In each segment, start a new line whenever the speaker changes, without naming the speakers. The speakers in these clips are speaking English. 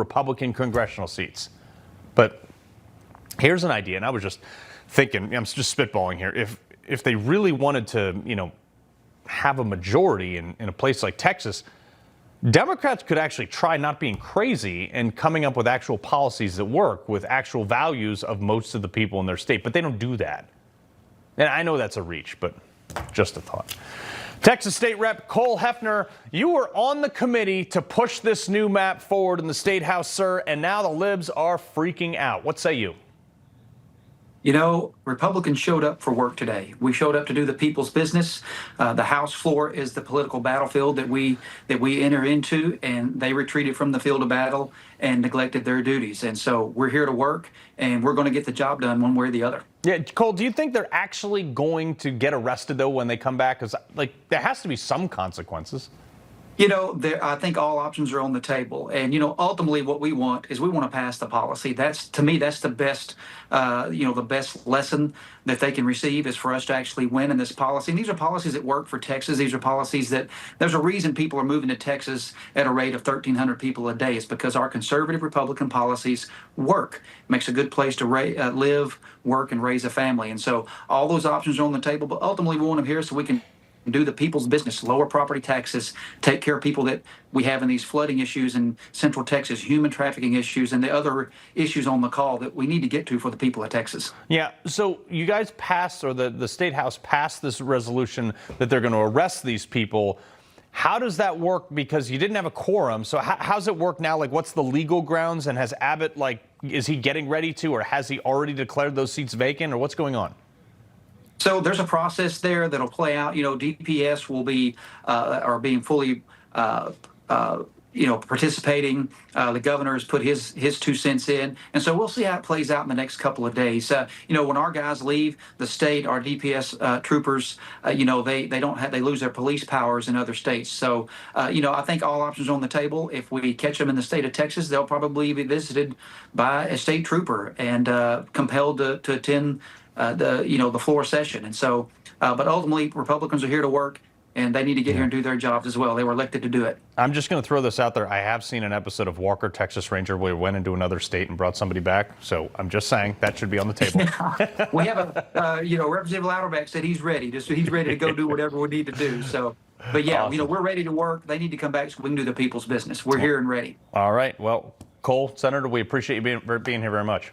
Republican congressional seats. But here's an idea, and I was just thinking, I'm just spitballing here. If they really wanted to, have a majority in a place like Texas, Democrats could actually try not being crazy and coming up with actual policies that work with actual values of most of the people in their state. But they don't do that. And I know that's a reach, but just a thought. Texas State Rep Cole Hefner, you were on the committee to push this new map forward in the State House, sir, and now the libs are freaking out. What say you?
Republicans showed up for work today. We showed up to do the people's business. The House floor is the political battlefield that we enter into, and they retreated from the field of battle and neglected their duties. And so we're here to work, and we're going to get the job done one way or the other.
Yeah, Cole, do you think they're actually going to get arrested, though, when they come back? Because, there has to be some consequences.
I think all options are on the table. And, ultimately what we want is we want to pass the policy. To me, that's the best, the best lesson that they can receive is for us to actually win in this policy. And these are policies that work for Texas. These are policies that there's a reason people are moving to Texas at a rate of 1,300 people a day. It's because our conservative Republican policies work. It makes a good place to live, work, and raise a family. And so all those options are on the table. But ultimately, we want them here so we can do the people's business, lower property taxes, take care of people that we have in these flooding issues in Central Texas, human trafficking issues, and the other issues on the call that we need to get to for the people of Texas.
Yeah, so you guys passed, or the State House passed this resolution that they're going to arrest these people. How does that work? Because you didn't have a quorum. So how's it work now? What's the legal grounds? And has Abbott, is he getting ready to, or has he already declared those seats vacant, or what's going on?
So there's a process there that'll play out. DPS will be are being fully participating. The governor has put his 2 cents in, and so we'll see how it plays out in the next couple of days. When our guys leave the state, our DPS troopers, they lose their police powers in other states. So I think all options are on the table. If we catch them in the state of Texas, they'll probably be visited by a state trooper and compelled to attend the floor session. And so, but ultimately, Republicans are here to work, and they need to get here and do their jobs as well. They were elected to do it. I'm
just going to throw this out there. I have seen an episode of Walker, Texas Ranger, where he went into another state and brought somebody back. So I'm just saying that should be on the table.
We have Representative Louderback said he's ready. He's ready to go do whatever we need to do. So, but yeah, awesome. We're ready to work. They need to come back so we can do the people's business. We're here and ready.
All right. Well, Cole, Senator, we appreciate you being here very much.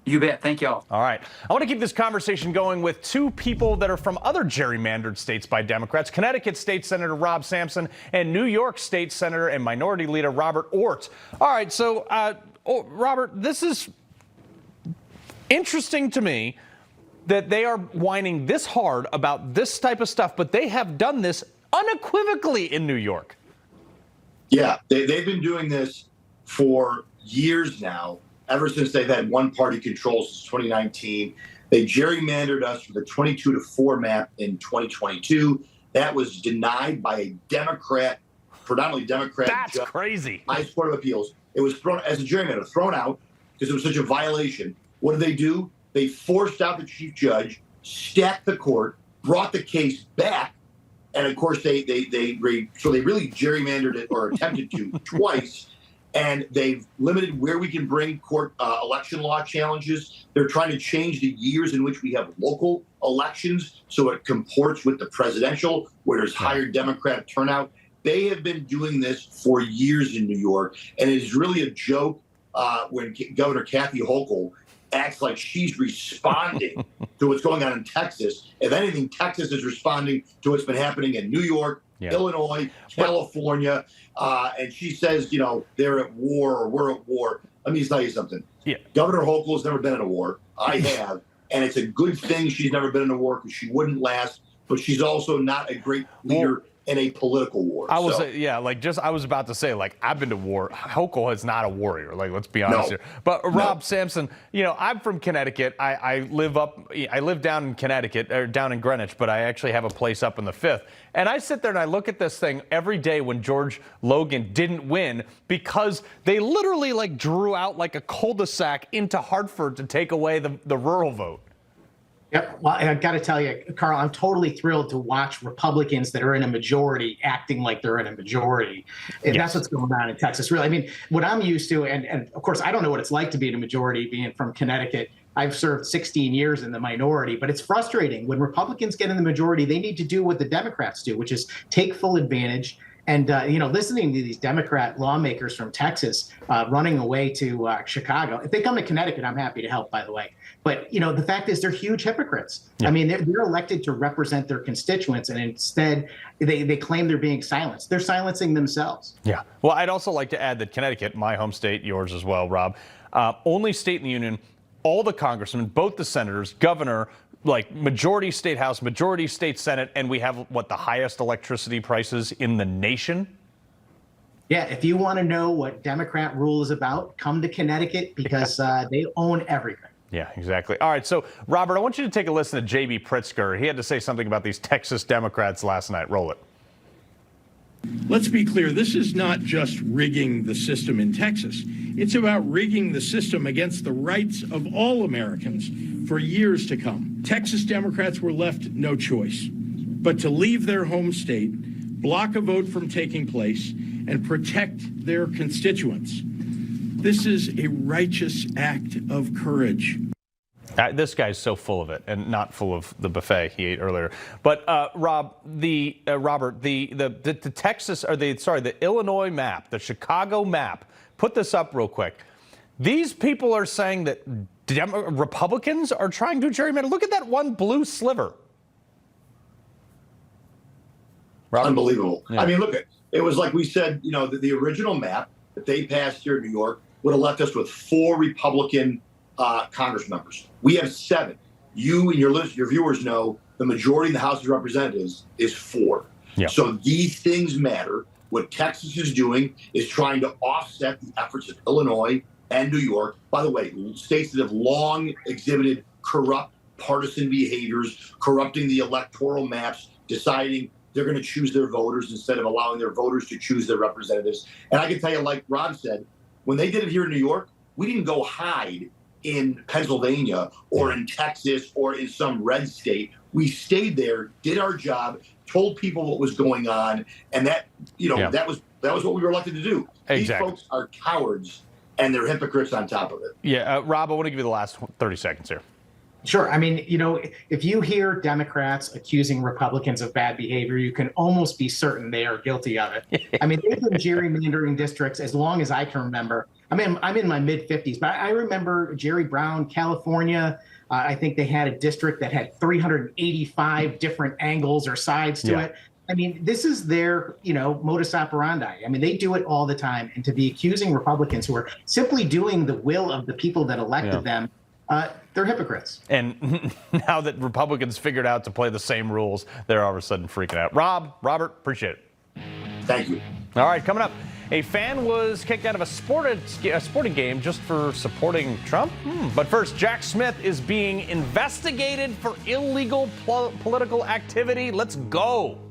You bet. Thank y'all.
All right. I want to keep this conversation going with two people that are from other gerrymandered states by Democrats, Connecticut State Senator Rob Sampson and New York State Senator and Minority Leader Robert Ortt. All right. So, Robert, this is interesting to me that they are whining this hard about this type of stuff, but they have done this unequivocally in New York.
Yeah, they've been doing this for years now. Ever since they've had one-party control since 2019. They gerrymandered us with a 22-4 map in 2022. That was denied by a Democrat, predominantly Democrat
That's
judge,
crazy.
High Court of Appeals. It was thrown as a gerrymander, thrown out because it was such a violation. What did they do? They forced out the chief judge, stacked the court, brought the case back, and of course they really gerrymandered it, or attempted to, twice. And they've limited where we can bring court election law challenges. They're trying to change the years in which we have local elections so it comports with the presidential, where there's higher Democratic turnout. They have been doing this for years in New York, and it is really a joke when Governor Kathy Hochul acts like she's responding to what's going on in Texas. If anything, Texas is responding to what's been happening in New York, Illinois, California, and she says, they're at war or we're at war. Let me tell you something.
Yeah.
Governor Hochul has never been in a war. I have. And it's a good thing she's never been in a war because she wouldn't last. But she's also not a great leader in a political war.
I was about to say, I've been to war. Hochul is not a warrior. Let's be honest here. But Rob Sampson, I'm from Connecticut. I live down in Connecticut, or down in Greenwich, but I actually have a place up in the Fifth. And I sit there and I look at this thing every day when George Logan didn't win, because they literally drew out like a cul-de-sac into Hartford to take away the rural vote.
Yep. Well, I got to tell you, Carl, I'm totally thrilled to watch Republicans that are in a majority acting like they're in a majority. And
Yes.
that's what's going on in Texas. Really, I mean, what I'm used to, and of course, I don't know what it's like to be in a majority being from Connecticut. I've served 16 years in the minority, but it's frustrating. When Republicans get in the majority, they need to do what the Democrats do, which is take full advantage. And, listening to these Democrat lawmakers from Texas running away to Chicago, if they come to Connecticut, I'm happy to help, by the way. But, the fact is they're huge hypocrites. Yeah. I mean, they're elected to represent their constituents, and instead they claim they're being silenced. They're silencing themselves.
Yeah. Well, I'd also like to add that Connecticut, my home state, yours as well, Rob, only state in the union, all the congressmen, both the senators, governor, like majority state house, majority state senate, and we have the highest electricity prices in the nation.
Yeah, if you want to know what Democrat rule is about, come to Connecticut because they own everything.
Yeah, exactly. All right, so Robert, I want you to take a listen to J.B. Pritzker. He had to say something about these Texas Democrats last night. Roll it.
Let's be clear, this is not just rigging the system in Texas. It's about rigging the system against the rights of all Americans for years to come. Texas Democrats were left no choice but to leave their home state, block a vote from taking place, and protect their constituents. This is a righteous act of courage.
This guy's so full of it, and not full of the buffet he ate earlier. But Robert, the Texas, or the Illinois map, the Chicago map. Put this up real quick. These people are saying that Republicans are trying to gerrymander. Look at that one blue sliver. Robert?
Unbelievable.
Yeah.
I mean, look, it was like we said, the original map that they passed here in New York would have left us with 4 Republican Congress members. We have 7. You and your viewers know the majority in the House of Representatives is 4.
Yeah.
So these things matter. What Texas is doing is trying to offset the efforts of Illinois and New York. By the way, states that have long exhibited corrupt partisan behaviors, corrupting the electoral maps, deciding they're going to choose their voters instead of allowing their voters to choose their representatives. And I can tell you, like Rob said, when they did it here in New York, we didn't go hide in Pennsylvania or in Texas or in some red state. We stayed there, did our job, told people what was going on, and that was what we were elected to do.
Exactly.
These folks are cowards, and they're hypocrites on top of it.
Yeah, Rob, I want to give you the last 30 seconds here.
Sure. I mean, if you hear Democrats accusing Republicans of bad behavior, you can almost be certain they are guilty of it. I mean, they've been gerrymandering districts as long as I can remember. I mean, I'm in my mid-50s, but I remember Jerry Brown, California. I think they had a district that had 385 different angles or sides to it. I mean, this is their, modus operandi. I mean, they do it all the time. And to be accusing Republicans who are simply doing the will of the people that elected them, they're hypocrites.
And now that Republicans figured out to play the same rules, they're all of a sudden freaking out. Robert, appreciate it.
Thank you.
All right, coming up, a fan was kicked out of a sporting game just for supporting Trump. But first, Jack Smith is being investigated for illegal political activity. Let's go.